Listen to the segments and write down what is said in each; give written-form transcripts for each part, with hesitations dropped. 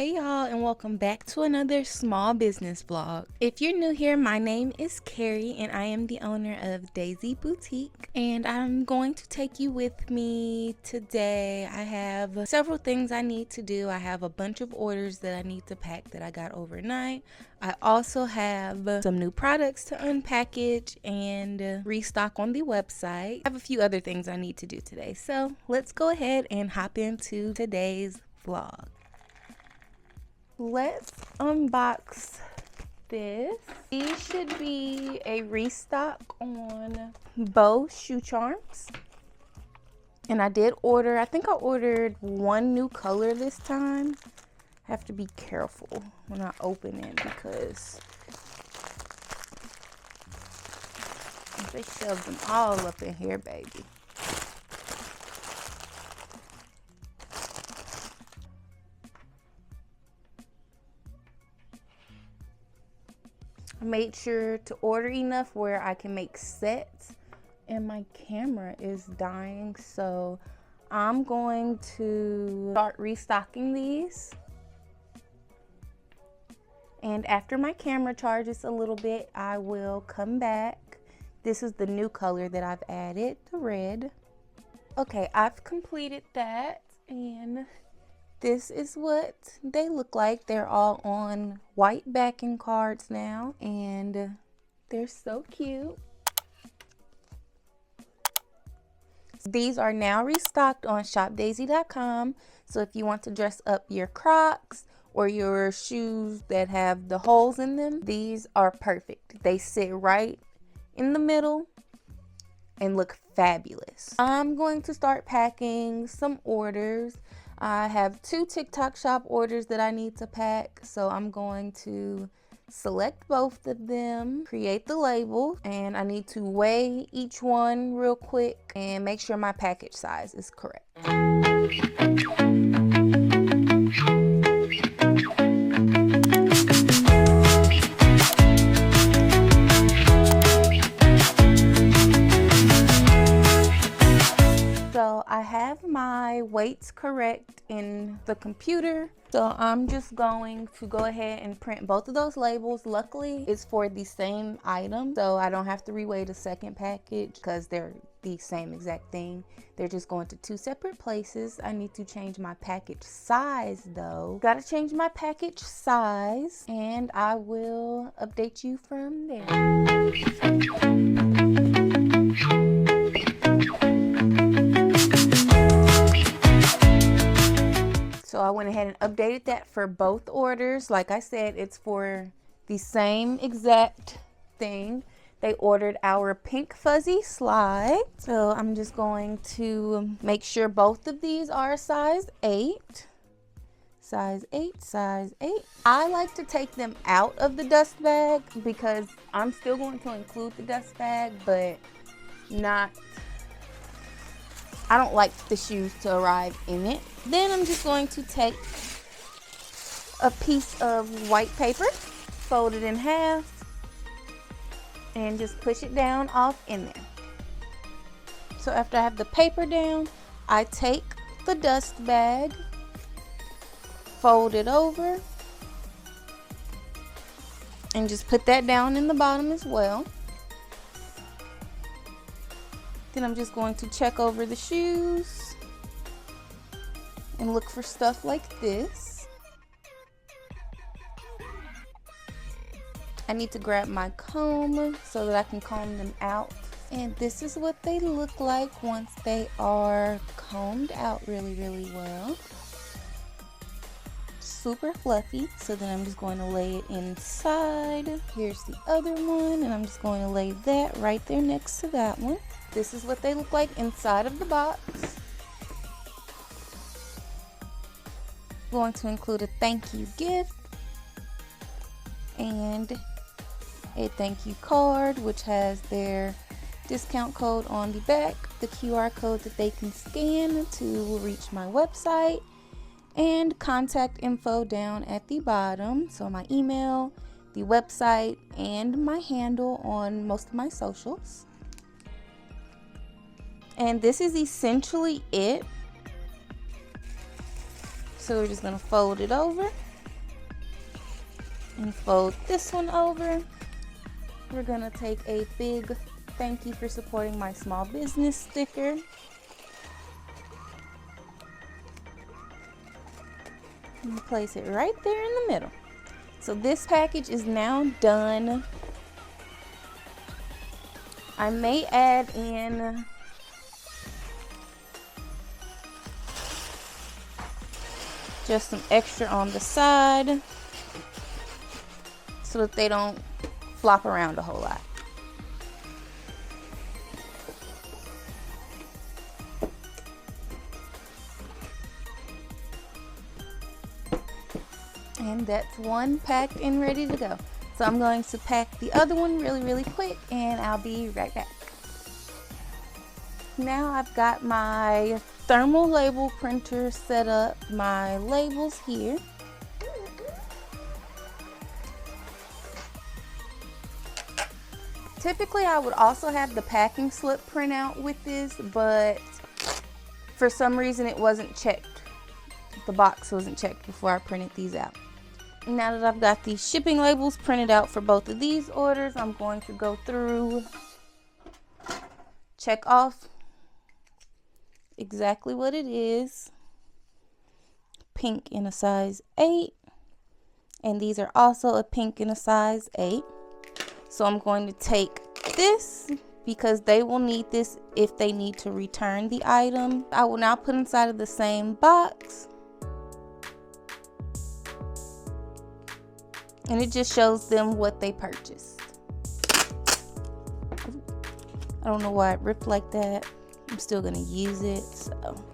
Hey y'all, and welcome back to another small business vlog. If you're new here, my name is Carrie and I am the owner of Daisy Boutique, and I'm going to take you with me today. I have several things I need to do. I have a bunch of orders that I need to pack that I got overnight. I also have some new products to unpackage and restock on the website. I have a few other things I need to do today, so let's go ahead and hop into today's vlog. Let's unbox this. These should be a restock on Bow Shoe Charms. And I did order, I think I ordered one new color this time. I have to be careful when I open it because they shoved them all up in here, baby. I made sure to order enough where I can make sets, and my camera is dying, so I'm going to start restocking these. And after my camera charges a little bit, I will come back. This is the new color that I've added, the red. Okay, I've completed that, and this is what they look like. They're all on white backing cards now, and they're so cute. These are now restocked on shopdaisy.com. So if you want to dress up your Crocs or your shoes that have the holes in them, these are perfect. They sit right in the middle and look fabulous. I'm going to start packing some orders. I have 2 TikTok shop orders that I need to pack, so I'm going to select both of them, create the label, and I need to weigh each one real quick and make sure my package size is correct. So I have my weights correct in the computer. So I'm just going to go ahead and print both of those labels. Luckily, it's for the same item, so I don't have to reweigh the second package because they're the same exact thing. They're just going to 2 separate places. I need to change my package size though. Gotta change my package size, and I will update you from there. So I went ahead and updated that for both orders. Like I said, it's for the same exact thing. They ordered our pink fuzzy slide. So I'm just going to make sure both of these are a size 8. Size 8, size 8. I like to take them out of the dust bag because I'm still going to include the dust bag, but I don't like the shoes to arrive in it. Then I'm just going to take a piece of white paper, fold it in half, and just push it down off in there. So after I have the paper down, I take the dust bag, fold it over, and just put that down in the bottom as well. Then I'm just going to check over the shoes and look for stuff like this. I need to grab my comb so that I can comb them out. And this is what they look like once they are combed out really, really well. Super fluffy. So then I'm just going to lay it inside. Here's the other one, and I'm just going to lay that right there next to that one. This is what they look like inside of the box. Going to include a thank you gift and a thank you card, which has their discount code on the back, the QR code that they can scan to reach my website, and contact info down at the bottom. So my email, the website, and my handle on most of my socials. And this is essentially it. So we're just going to fold it over and fold this one over. We're gonna take a big thank you for supporting my small business sticker. And place it right there in the middle. So this package is now done. I may add in just some extra on the side so that they don't flop around a whole lot. And that's one packed and ready to go. So I'm going to pack the other one really quick and I'll be right back. Now I've got my thermal label printer set up, my labels here. Typically I would also have the packing slip print out with this, but for some reason it wasn't checked. The box wasn't checked before I printed these out. Now that I've got these shipping labels printed out for both of these orders, I'm going to go through, check off exactly what it is. Pink in a size 8, and these are also a pink in a size 8. So I'm going to take this because they will need this if they need to return the item. I will now put inside of the same box. And it just shows them what they purchased. I don't know why it ripped like that. I'm still gonna use it, so.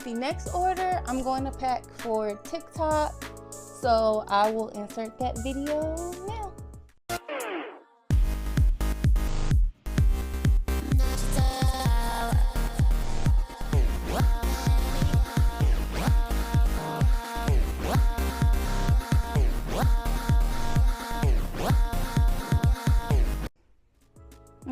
The next order I'm going to pack for TikTok, so I will insert that video now.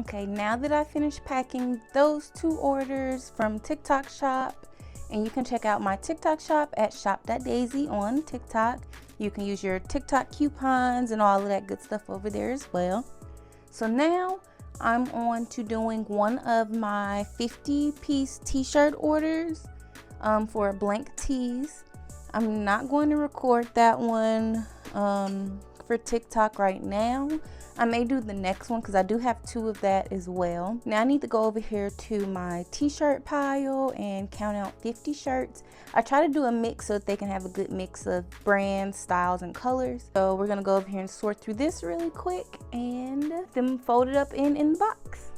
Okay, now that I finished packing those two orders from TikTok shop, and you can check out my TikTok shop at shop.daisy on TikTok. You can use your TikTok coupons and all of that good stuff over there as well. So now I'm on to doing one of my 50-piece t-shirt orders for blank tees. I'm not going to record that one for TikTok right now. I may do the next one because I do have 2 of that as well. Now I need to go over here to my t-shirt pile and count out 50 shirts. I try to do a mix so that they can have a good mix of brands, styles, and colors. So we're gonna go over here and sort through this really quick and then fold it up in the box.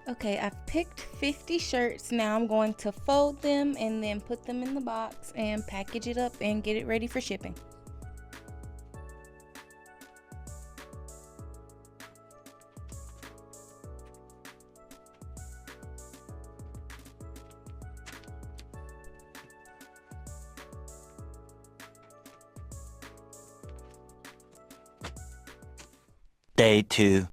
Okay, I've picked 50 shirts. Now I'm going to fold them and then put them in the box and package it up and get it ready for shipping. Day 2.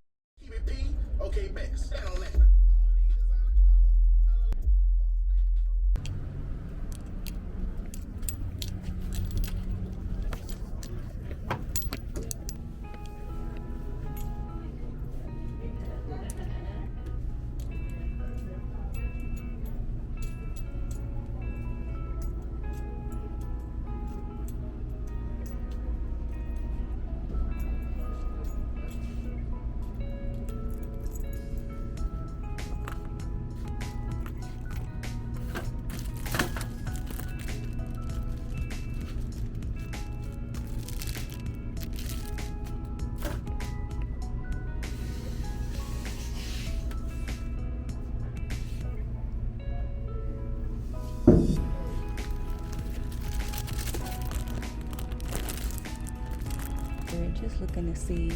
just looking to see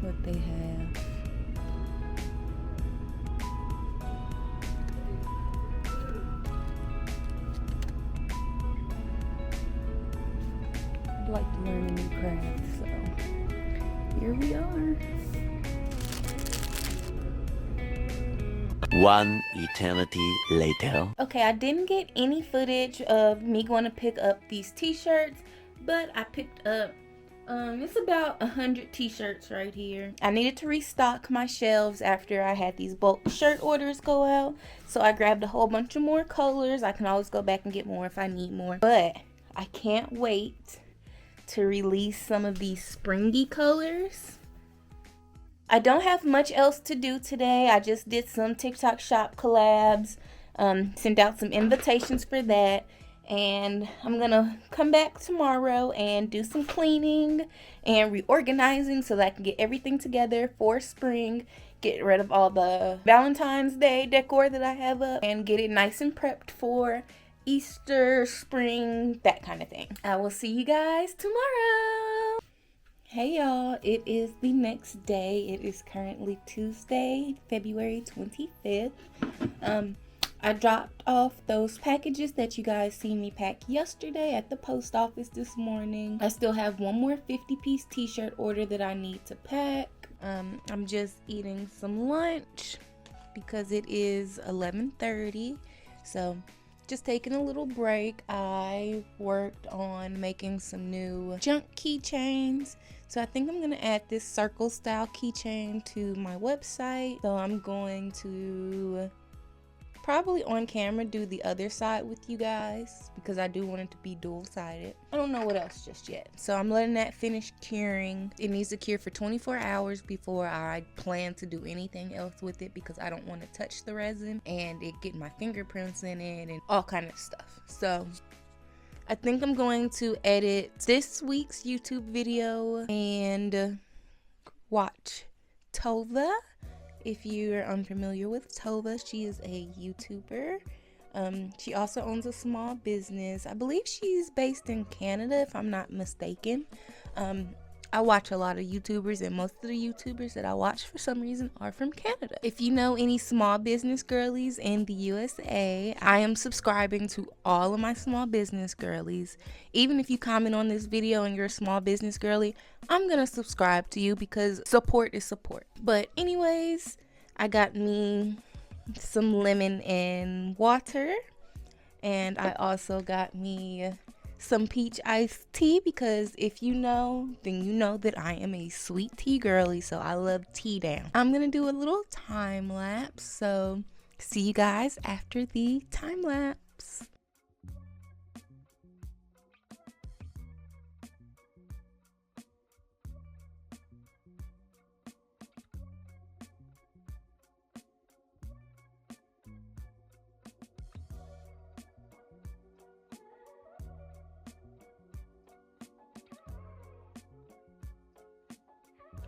what they have. I'd like to learn a new craft, so here we are. One eternity later. Okay, I didn't get any footage of me going to pick up these t-shirts, but I picked up it's about 100 t-shirts right here. I needed to restock my shelves after I had these bulk shirt orders go out, so I grabbed a whole bunch of more colors. I can always go back and get more if I need more, but I can't wait to release some of these springy colors. I don't have much else to do today. I just did some TikTok shop collabs, sent out some invitations for that, and I'm gonna come back tomorrow and do some cleaning and reorganizing so that I can get everything together for spring, get rid of all the Valentine's Day decor that I have up, and get it nice and prepped for Easter, spring, that kind of thing. I will see you guys tomorrow. Hey y'all, it is the next day. It is currently Tuesday, February 25th. I dropped off those packages that you guys seen me pack yesterday at the post office this morning. I still have one more 50-piece t-shirt order that I need to pack. I'm just eating some lunch because it is 11:30. So just taking a little break. I worked on making some new junk keychains. So I think I'm going to add this circle style keychain to my website. So I'm going to probably on camera do the other side with you guys because I do want it to be dual-sided. I don't know what else just yet. So I'm letting that finish curing. It needs to cure for 24 hours before I plan to do anything else with it because I don't want to touch the resin and it get my fingerprints in it and all kind of stuff. So I think I'm going to edit this week's YouTube video and watch Tova. If you're unfamiliar with Tova, she is a YouTuber. She also owns a small business. I believe she's based in Canada, if I'm not mistaken. I watch a lot of YouTubers, and most of the YouTubers that I watch for some reason are from Canada. If you know any small business girlies in the USA, I am subscribing to all of my small business girlies. Even if you comment on this video and you're a small business girly, I'm gonna subscribe to you because support is support. But anyways, I got me some lemon and water, and I also got me some peach iced tea because if you know, then you know that I am a sweet tea girly, so I love tea down. I'm gonna do a little time lapse, so see you guys after the time lapse.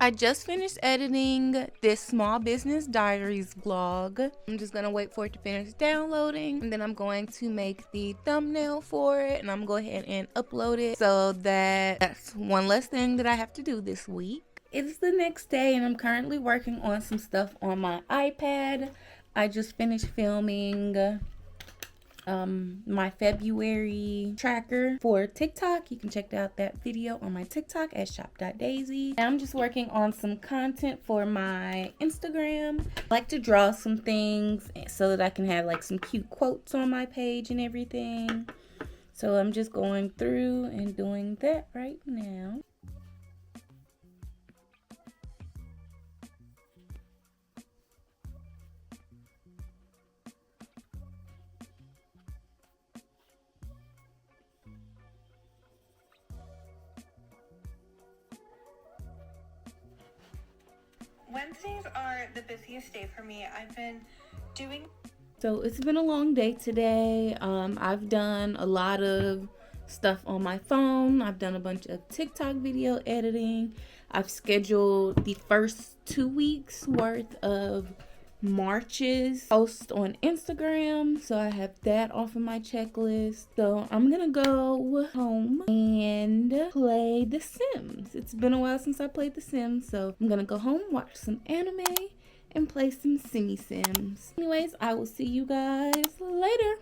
I just finished editing this small business diaries vlog. I'm just gonna wait for it to finish downloading, and then I'm going to make the thumbnail for it, and I'm gonna go ahead and upload it so that's one less thing that I have to do this week. It's the next day, and I'm currently working on some stuff on my iPad. I just finished filming my February tracker for TikTok. You can check out that video on my TikTok at shop.daisy. I'm just working on some content for my Instagram. I like to draw some things so that I can have like some cute quotes on my page and everything. So I'm just going through and doing that right now. Wednesdays are the busiest day for me. I've been doing... So it's been a long day today. I've done a lot of stuff on my phone. I've done a bunch of TikTok video editing. I've scheduled the first 2 weeks worth of Marches post on Instagram, so I have that off of my checklist. So I'm gonna go home and play The Sims. It's been a while since I played The Sims, so I'm gonna go home, watch some anime, and play some Sims. Anyways, I will see you guys later.